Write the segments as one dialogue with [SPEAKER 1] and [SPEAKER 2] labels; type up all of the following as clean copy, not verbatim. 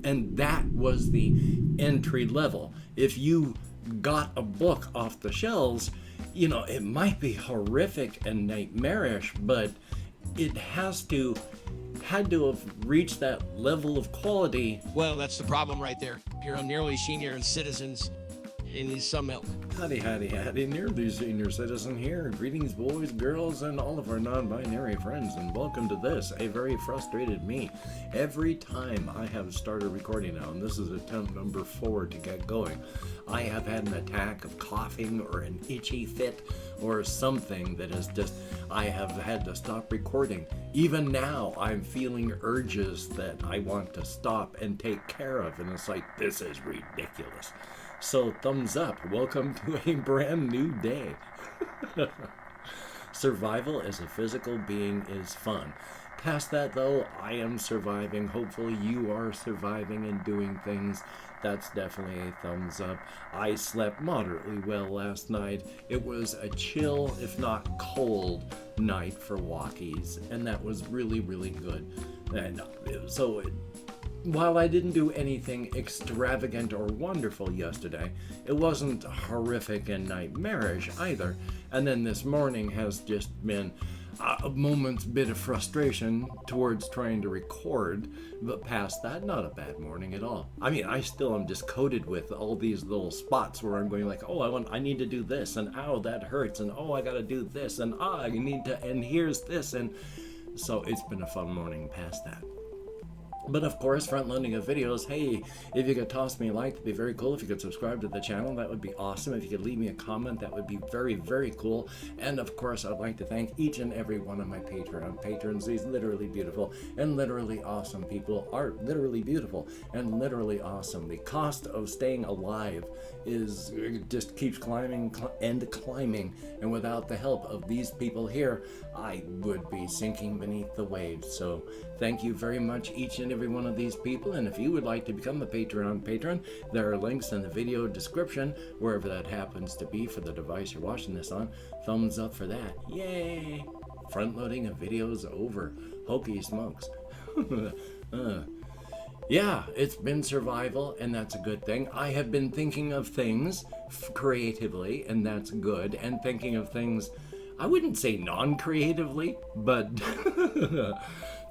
[SPEAKER 1] And that was the entry level. If you got a book off the shelves, it might be horrific and nightmarish, but it had to have reached that level of quality.
[SPEAKER 2] Well, that's the problem right there. Here on Nearly Senior Citizens, it needs some help.
[SPEAKER 1] Howdy, Nearly Senior Citizen here. Greetings, boys, girls, and all of our non-binary friends, and welcome to this, a very frustrated me. Every time I have started recording now, and this is attempt number 4 to get going, I have had an attack of coughing or an itchy fit or something that is just, I have had to stop recording. Even now, I'm feeling urges that I want to stop and take care of, and it's like, this is ridiculous. So thumbs up. Welcome to a brand new day. Survival as a physical being is fun. Past that though, I am surviving. Hopefully you are surviving and doing things. That's definitely a thumbs up. I slept moderately well last night. It was a chill, if not cold, night for walkies, and that was really, really good. And so while I didn't do anything extravagant or wonderful yesterday, it wasn't horrific and nightmarish either. And then this morning has just been a moment's bit of frustration towards trying to record, but past that, not a bad morning at all. I mean, I still am just coated with all these little spots where I'm going like, oh, I need to do this, and ow, that hurts, and oh, I gotta do this, and I need to, and here's this, and so it's been a fun morning past that. But of course, front-loading of videos, hey, if you could toss me a like, that'd be very cool. If you could subscribe to the channel, that would be awesome. If you could leave me a comment, that would be very, very cool. And of course, I'd like to thank each and every one of my Patreon patrons. These literally beautiful and literally awesome people are literally beautiful and literally awesome. The cost of staying alive just keeps climbing and climbing. And without the help of these people here, I would be sinking beneath the waves. So thank you very much, each and every one of these people. And if you would like to become a Patreon patron, there are links in the video description, wherever that happens to be for the device you're watching this on. Thumbs up for that. Yay! Front loading of videos over. Hokey smokes. Yeah, it's been survival, and that's a good thing. I have been thinking of things creatively, and that's good. And thinking of things, I wouldn't say non-creatively, but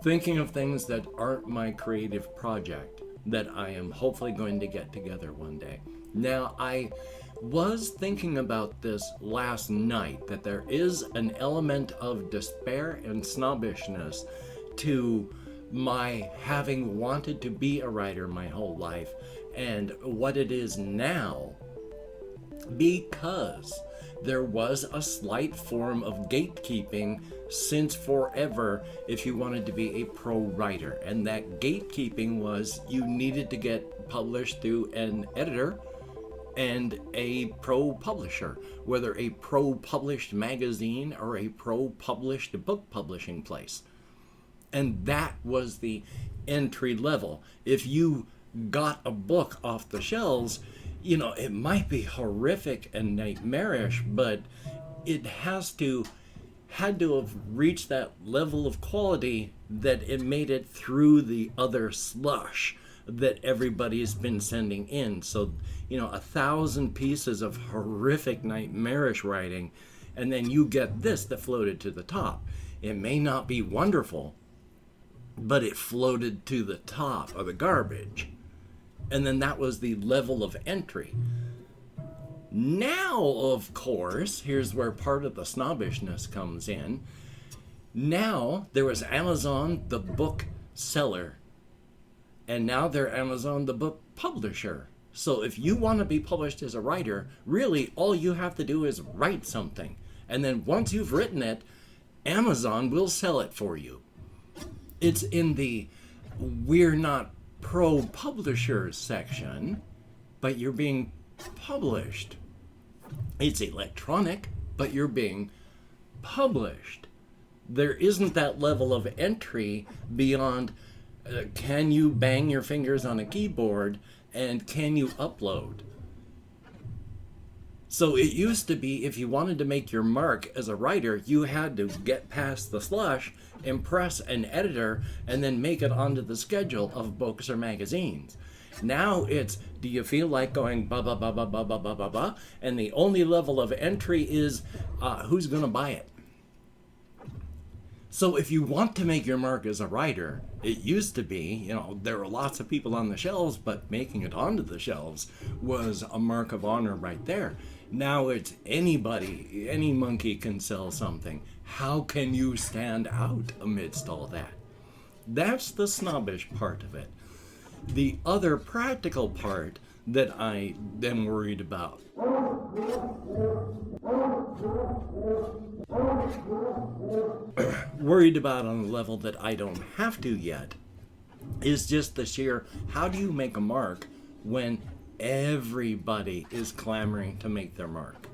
[SPEAKER 1] thinking of things that aren't my creative project that I am hopefully going to get together one day. Now, I was thinking about this last night, that there is an element of despair and snobbishness to my having wanted to be a writer my whole life and what it is now, because there was a slight form of gatekeeping since forever if you wanted to be a pro writer. And that gatekeeping was you needed to get published through an editor and a pro publisher, whether a pro published magazine or a pro published book publishing place. And that was the entry level. If you got a book off the shelves, it might be horrific and nightmarish, but it had to have reached that level of quality that it made it through the other slush that everybody's been sending in. So, 1,000 pieces of horrific nightmarish writing, and then you get this that floated to the top. It may not be wonderful, but it floated to the top of the garbage. And then that was the level of entry. Now, of course, here's where part of the snobbishness comes in. Now, there was Amazon, the book seller. And now they're Amazon, the book publisher. So if you want to be published as a writer, really all you have to do is write something. And then once you've written it, Amazon will sell it for you. It's in the we're not pro publishers section, but you're being published. It's electronic, but you're being published. There isn't that level of entry beyond can you bang your fingers on a keyboard and can you upload? So it used to be if you wanted to make your mark as a writer, you had to get past the slush, impress an editor, and then make it onto the schedule of books or magazines. Now it's, do you feel like going ba ba ba ba ba ba ba ba ba? And the only level of entry is who's going to buy it. So if you want to make your mark as a writer, it used to be, there were lots of people on the shelves, but making it onto the shelves was a mark of honor right there. Now it's anybody, any monkey can sell something. How can you stand out amidst all that? That's the snobbish part of it. The other practical part that I am worried about on a level that I don't have to yet is just the sheer, how do you make a mark when everybody is clamoring to make their mark?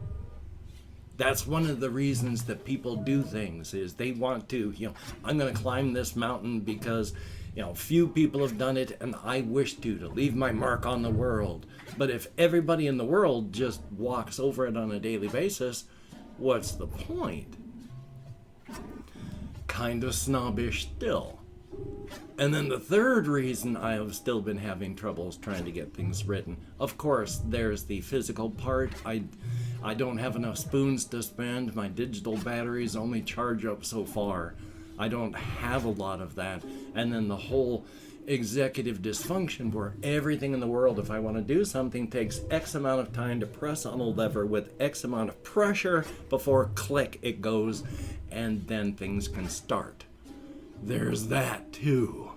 [SPEAKER 1] That's one of the reasons that people do things, is they want to, I'm going to climb this mountain because, few people have done it and I wish to leave my mark on the world. But if everybody in the world just walks over it on a daily basis, what's the point? Kind of snobbish still. And then the third reason I have still been having troubles trying to get things written, of course, there's the physical part. I don't have enough spoons to spend. My digital batteries only charge up so far. I don't have a lot of that. And then the whole executive dysfunction where everything in the world, if I want to do something, takes X amount of time to press on a lever with X amount of pressure before click it goes, and then things can start. There's that too.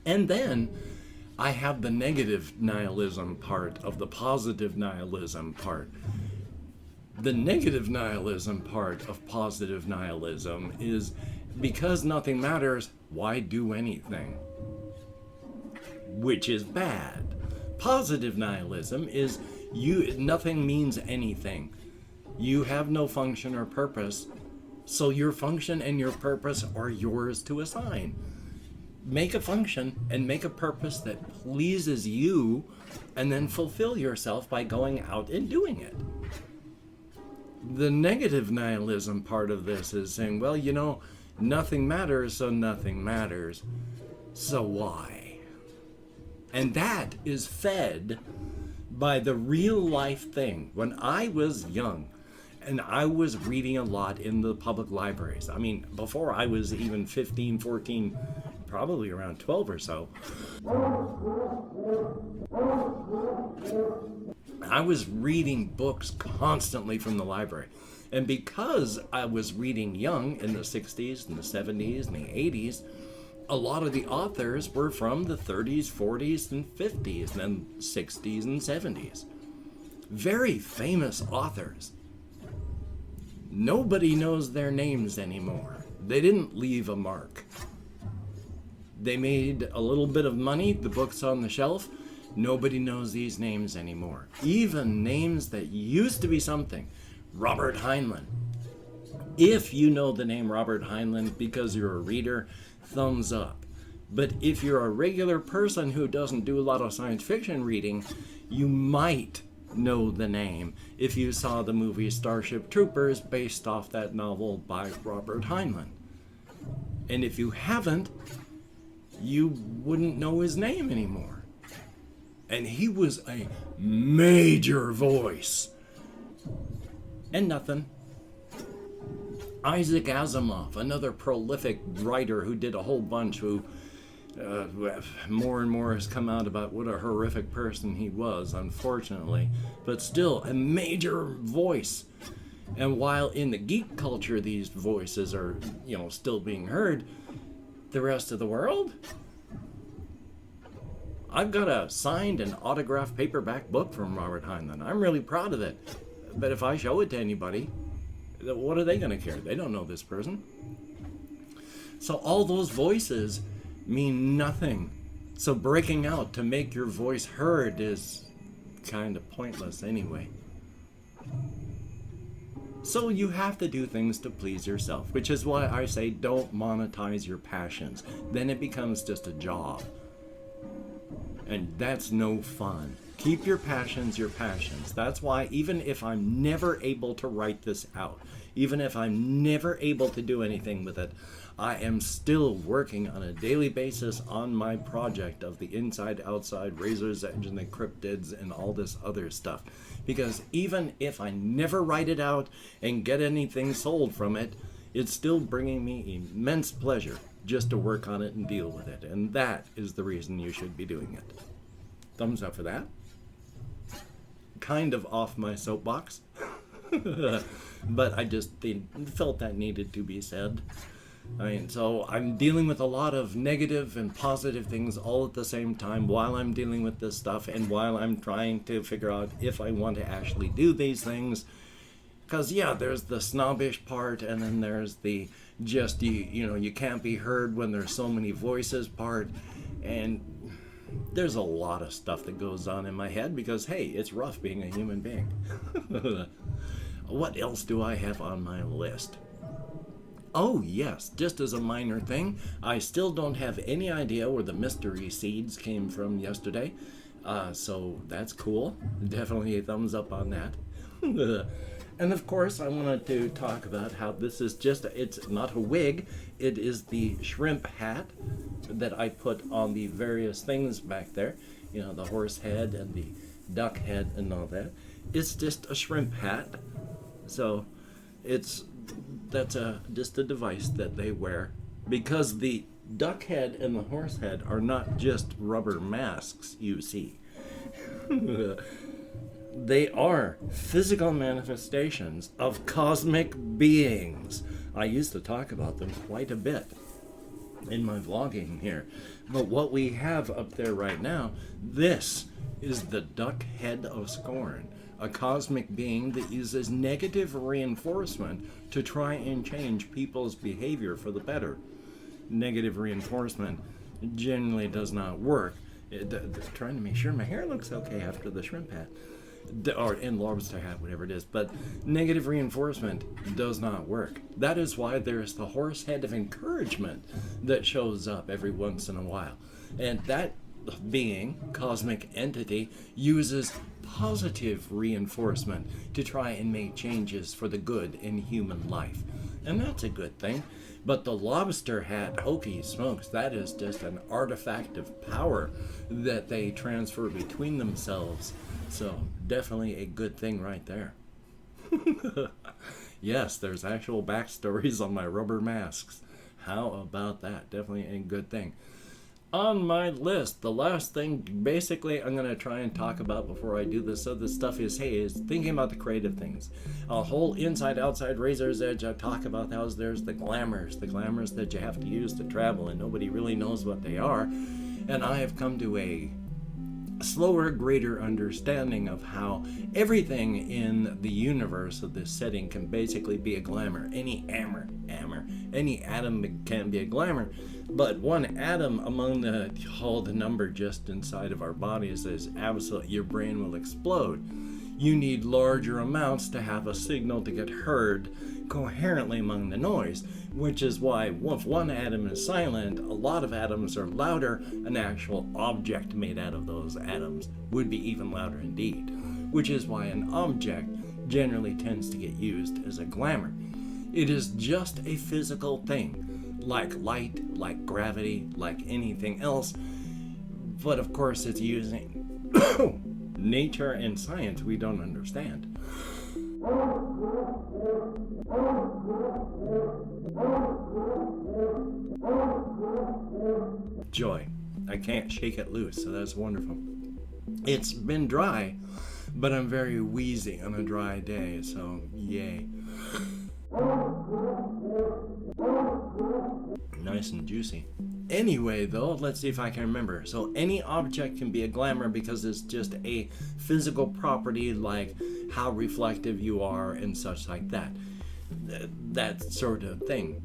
[SPEAKER 1] And then I have the negative nihilism part of the positive nihilism part. The negative nihilism part of positive nihilism is, because nothing matters, why do anything? Which is bad. Positive nihilism is nothing means anything. You have no function or purpose, so your function and your purpose are yours to assign. Make a function and make a purpose that pleases you, and then fulfill yourself by going out and doing it. The negative nihilism part of this is saying, well, nothing matters, so nothing matters. So why? And that is fed by the real life thing. When I was young, and I was reading a lot in the public libraries. I mean, before I was even 15, 14, probably around 12 or so, I was reading books constantly from the library. And because I was reading young in the 60s and the 70s and the 80s, a lot of the authors were from the 30s, 40s, and 50s, and then 60s and 70s. Very famous authors. Nobody knows their names anymore. They didn't leave a mark. They made a little bit of money, the book's on the shelf. Nobody knows these names anymore. Even names that used to be something. Robert Heinlein. If you know the name Robert Heinlein because you're a reader, thumbs up. But if you're a regular person who doesn't do a lot of science fiction reading, you might know the name if you saw the movie Starship Troopers based off that novel by Robert Heinlein. And if you haven't, you wouldn't know his name anymore. And he was a major voice. And nothing. Isaac Asimov, another prolific writer who did a whole bunch, who more and more has come out about what a horrific person he was, unfortunately. But still, a major voice. And while in the geek culture these voices are, still being heard, the rest of the world? I've got a signed and autographed paperback book from Robert Heinlein. I'm really proud of it. But if I show it to anybody, what are they going to care? They don't know this person. So all those voices mean nothing. So breaking out to make your voice heard is kind of pointless anyway. So you have to do things to please yourself, which is why I say don't monetize your passions. Then it becomes just a job. And that's no fun. Keep your passions your passions. That's why even if I'm never able to write this out, even if I'm never able to do anything with it, I am still working on a daily basis on my project of the inside, outside, razor's edge, and the cryptids, and all this other stuff. Because even if I never write it out and get anything sold from it, it's still bringing me immense pleasure just to work on it and deal with it. And that is the reason you should be doing it. Thumbs up for that. Kind of off my soapbox. But I just felt that needed to be said. So I'm dealing with a lot of negative and positive things all at the same time while I'm dealing with this stuff and while I'm trying to figure out if I want to actually do these things. Because, yeah, there's the snobbish part, and then there's the just, you can't be heard when there's so many voices part. And there's a lot of stuff that goes on in my head because, hey, it's rough being a human being. What else do I have on my list? Oh, yes, just as a minor thing, I still don't have any idea where the mystery seeds came from yesterday. So that's cool. Definitely a thumbs up on that. And of course, I wanted to talk about how this is it's not a wig, it is the shrimp hat that I put on the various things back there. The horse head and the duck head and all that. It's just a shrimp hat. So that's just a device that they wear, because the duck head and the horse head are not just rubber masks, you see. They are physical manifestations of cosmic beings. I used to talk about them quite a bit in my vlogging here. But what we have up there right now, this is the duck head of scorn. A cosmic being that uses negative reinforcement to try and change people's behavior for the better. Negative reinforcement generally does not work. Trying to make sure my hair looks okay after the shrimp hat. Or in lobster hat, whatever it is. But negative reinforcement does not work. That is why there's the horse head of encouragement that shows up every once in a while. And that being, cosmic entity, uses positive reinforcement to try and make changes for the good in human life. And that's a good thing. But the lobster hat, hokey smokes, that is just an artifact of power that they transfer between themselves. So definitely a good thing right there. Yes, there's actual backstories on my rubber masks. How about that? Definitely a good thing. On my list, the last thing basically I'm going to try and talk about before I do this other stuff is thinking about the creative things. A whole inside outside razor's edge. I talk about how there's the glamours that you have to use to travel, and nobody really knows what they are. And I have come to a slower, greater understanding of how everything in the universe of this setting can basically be a glamour. Any any atom can be a glamour, but one atom among the number just inside of our bodies is absolute. Your brain will explode. You need larger amounts to have a signal to get heard coherently among the noise, which is why if one atom is silent, a lot of atoms are louder. An actual object made out of those atoms would be even louder indeed, which is why an object generally tends to get used as a glamour. It is just a physical thing, like light, like gravity, like anything else, but of course it's using nature and science we don't understand. Joy. I can't shake it loose, so that's wonderful. It's been dry, but I'm very wheezy on a dry day, so yay. Nice and juicy. Anyway, though, let's see if I can remember. So any object can be a glamour because it's just a physical property, like how reflective you are and such like that. That sort of thing.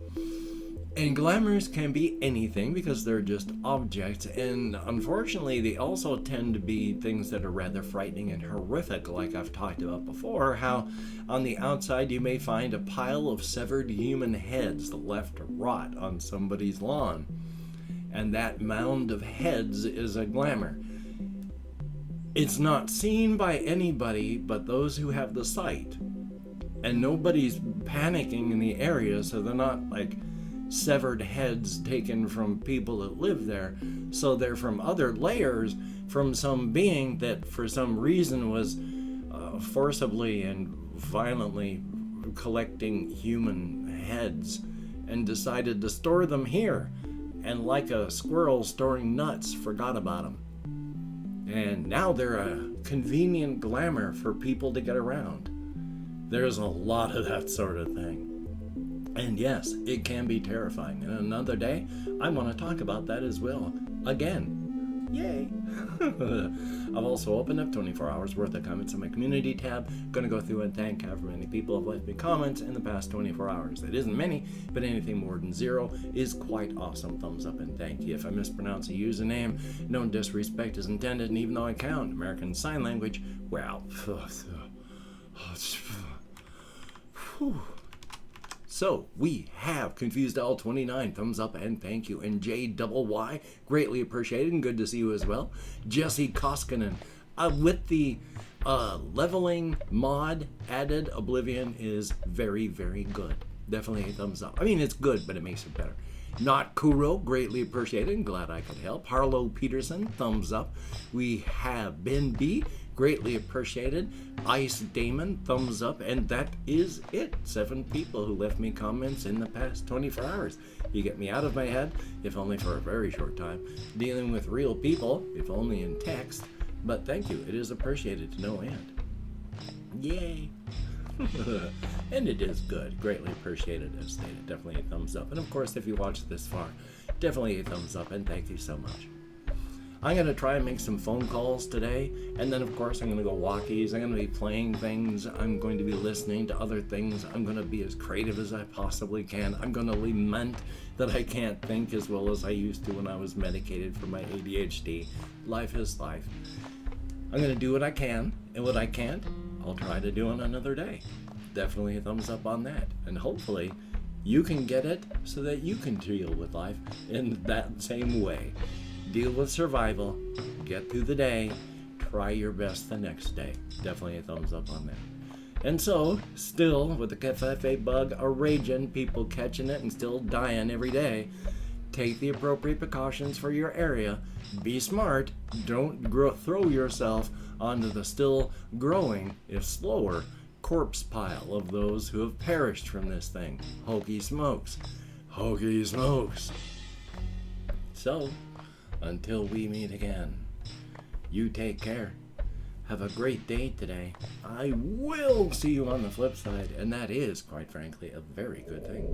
[SPEAKER 1] And glamours can be anything because they're just objects, and unfortunately they also tend to be things that are rather frightening and horrific, like I've talked about before, how on the outside you may find a pile of severed human heads left to rot on somebody's lawn. And that mound of heads is a glamour. It's not seen by anybody but those who have the sight. And nobody's panicking in the area, so they're not like severed heads taken from people that live there. So they're from other layers, from some being that for some reason was forcibly and violently collecting human heads and decided to store them here, and like a squirrel storing nuts, forgot about them. And now they're a convenient glamour for people to get around. There's a lot of that sort of thing. And yes, it can be terrifying. And another day, I want to talk about that as well. Again. Yay! I've also opened up 24 hours worth of comments in my community tab. Going to go through and thank however many people have left me comments in the past 24 hours. That isn't many, but anything more than 0 is quite awesome. Thumbs up and thank you. If I mispronounce a username, no disrespect is intended, and even though I count American Sign Language, well, so we have Confused L29, thumbs up and thank you. And JYY, greatly appreciated and good to see you as well. Jesse Koskinen, with the leveling mod added, Oblivion is very, very good. Definitely a thumbs up. I mean, it's good, but it makes it better. Not Kuro, greatly appreciated and glad I could help. Harlow Peterson, thumbs up. We have Ben B, greatly appreciated. Ice Damon, thumbs up, and that is it. 7 people who left me comments in the past 24 hours. You get me out of my head, if only for a very short time, dealing with real people, if only in text, but thank you, it is appreciated to no end. Yay! And it is good, greatly appreciated as stated, definitely a thumbs up. And of course, if you watched this far, definitely a thumbs up, and thank you so much. I'm going to try and make some phone calls today, and then of course I'm going to go walkies, I'm going to be playing things, I'm going to be listening to other things, I'm going to be as creative as I possibly can, I'm going to lament that I can't think as well as I used to when I was medicated for my ADHD. Life is life. I'm going to do what I can, and what I can't, I'll try to do on another day. Definitely a thumbs up on that, and hopefully you can get it so that you can deal with life in that same way. Deal with survival, get through the day, try your best the next day. Definitely a thumbs up on that. And so, still, with the FFA bug a-raging, people catching it and still dying every day, take the appropriate precautions for your area, be smart, don't throw yourself onto the still growing, if slower, corpse pile of those who have perished from this thing. Hokey smokes. Hokey smokes. So, until we meet again, you take care. Have a great day today. I will see you on the flip side, and that is, quite frankly, a very good thing.